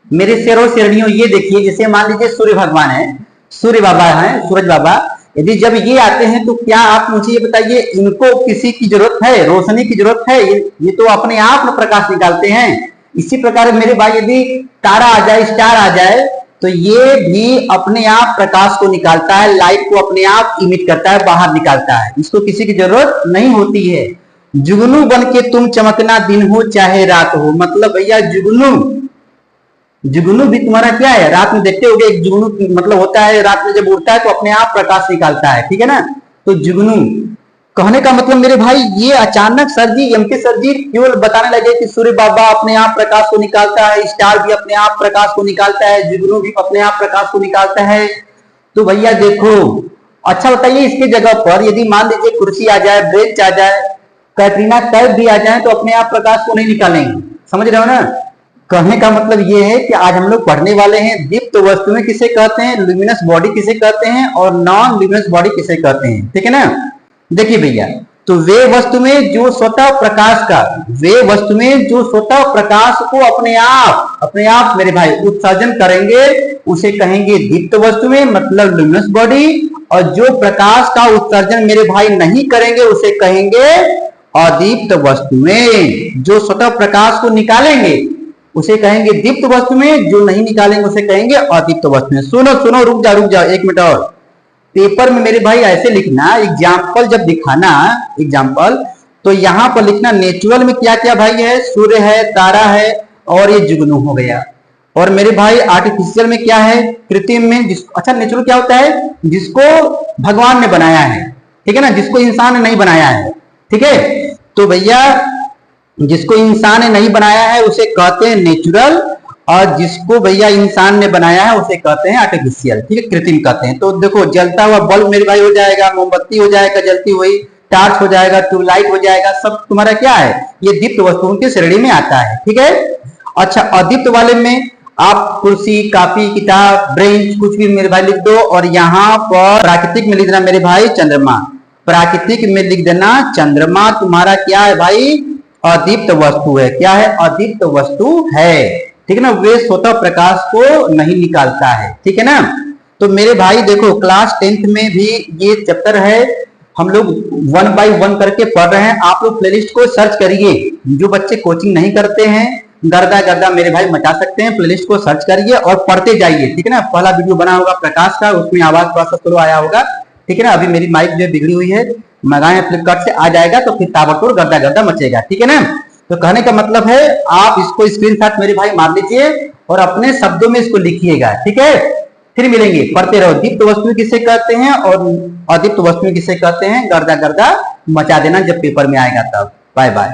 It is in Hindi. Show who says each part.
Speaker 1: मेरे शेरों शेरनियों, ये देखिए, जैसे मान लीजिए सूर्य भगवान है, सूर्य बाबा है, सूरज बाबा, यदि जब ये आते हैं तो क्या आप मुझे ये बताइए, इनको किसी की जरूरत है, रोशनी की जरूरत है? ये तो अपने आप में प्रकाश निकालते हैं। इसी प्रकार मेरे भाई, यदि तारा आ जाए, स्टार आ जाए, तो ये भी अपने आप प्रकाश को निकालता है, लाइट को अपने आप इमिट करता है, बाहर निकालता है, इसको किसी की जरूरत नहीं होती है। जुगनू बन के तुम चमकना, दिन हो चाहे रात हो। मतलब भैया जुगनू भी तुम्हारा क्या है, रात में देखते होगे, एक जुगनू मतलब होता है, रात में जब उड़ता है तो अपने आप प्रकाश निकालता है, ठीक है ना। तो जुगनू कहने का मतलब मेरे भाई, ये अचानक सर जी, एमके सर जी क्यों बताने लगे कि सूर्य बाबा अपने आप प्रकाश को निकालता है, स्टार भी अपने आप प्रकाश को निकालता है, जुगनू भी अपने आप प्रकाश को निकालता है। तो भैया देखो, अच्छा बताइए, इसके जगह पर यदि मान लीजिए कुर्सी आ जाए, बेंच आ जाए, कैटरीना कैफ भी आ जाए, तो अपने आप प्रकाश को नहीं निकालेंगे। समझ रहे हो ना। कहने का मतलब ये है कि आज हम लोग पढ़ने वाले हैं दीप्त वस्तुएं किसे कहते हैं, लुमिनस बॉडी किसे कहते हैं, और नॉन लुमिनस बॉडी किसे कहते हैं, ठीक है ना। देखिए भैया, तो वे वस्तुएं जो स्वतः प्रकाश को अपने आप मेरे भाई उत्सर्जन करेंगे, उसे कहेंगे दीप्त वस्तुएं, मतलब लुमिनस बॉडी। और जो प्रकाश का उत्सर्जन मेरे भाई नहीं करेंगे, उसे कहेंगे अदीप्त वस्तुएं। जो स्वतः प्रकाश को निकालेंगे उसे कहेंगे दीप्त वस्तुएं, जो नहीं निकालेंगे उसे कहेंगे अदीप्त वस्तुएं। सुनो, रुक जाओ 1 मिनट और। पेपर में मेरे भाई ऐसे लिखना, एग्जाम्पल जब दिखाना, एग्जाम्पल, तो यहां पर लिखना नेचुरल में क्या क्या भाई है, सूर्य है, तारा है, और ये जुगनू हो गया। और मेरे भाई आर्टिफिशियल में क्या है, कृत्रिम में, अच्छा नेचुरल क्या होता है, जिसको भगवान ने बनाया है, ठीक है ना, जिसको इंसान ने नहीं बनाया है, ठीक है। तो भैया जिसको इंसान ने नहीं बनाया है उसे कहते हैं नेचुरल, और जिसको भैया इंसान ने बनाया है उसे कहते हैं आर्टिफिशियल, ठीक है, कृत्रिम कहते हैं। तो देखो, जलता हुआ बल्ब मेरे भाई हो जाएगा, मोमबत्ती हो जाएगा जलती हुई, टार्च हो जाएगा, ट्यूबलाइट हो जाएगा, सब तुम्हारा क्या है, ये दीप्त वस्तुओं की श्रेणी में आता है, ठीक है। अच्छा, अदीप्त वाले में आप कुर्सी, कापी, किताब, ब्रेंच, कुछ भी मेरे भाई लिख दो, और यहाँ पर प्राकृतिक में लिख देना मेरे भाई चंद्रमा, प्राकृतिक में लिख देना चंद्रमा तुम्हारा क्या है भाई, अदीप्त वस्तु है। क्या है, अदीप्त वस्तु है, ठीक है ना। वे स्वतः प्रकाश को नहीं निकालता है, ठीक है ना। तो मेरे भाई देखो, क्लास 10th में भी ये चैप्टर है, हम लोग 1 by 1 करके पढ़ रहे हैं। आप लोग प्लेलिस्ट को सर्च करिए, जो बच्चे कोचिंग नहीं करते हैं, गर्दा मेरे भाई मचा सकते हैं, प्लेलिस्ट को सर्च करिए और पढ़ते जाइए, ठीक है ना। पहला वीडियो बना होगा प्रकाश का, उसमें आवाज थोड़ा सा स्लो आया होगा, ठीक है ना। अभी मेरी माइक जो बिगड़ी हुई है, मंगाए फ्लिपकार्ट से, आ जाएगा तो फिर ताबड़तोड़ गर्दा मचेगा, ठीक है ना। तो कहने का मतलब है, आप इसको स्क्रीनशॉट मेरे भाई मार लीजिए और अपने शब्दों में इसको लिखिएगा, ठीक है। फिर मिलेंगे, पढ़ते रहो। दीप्त वस्तुएं किसे कहते हैं और अदीप्त वस्तुएं किसे कहते हैं, गर्दा मचा देना जब पेपर में आएगा तब। Bye bye.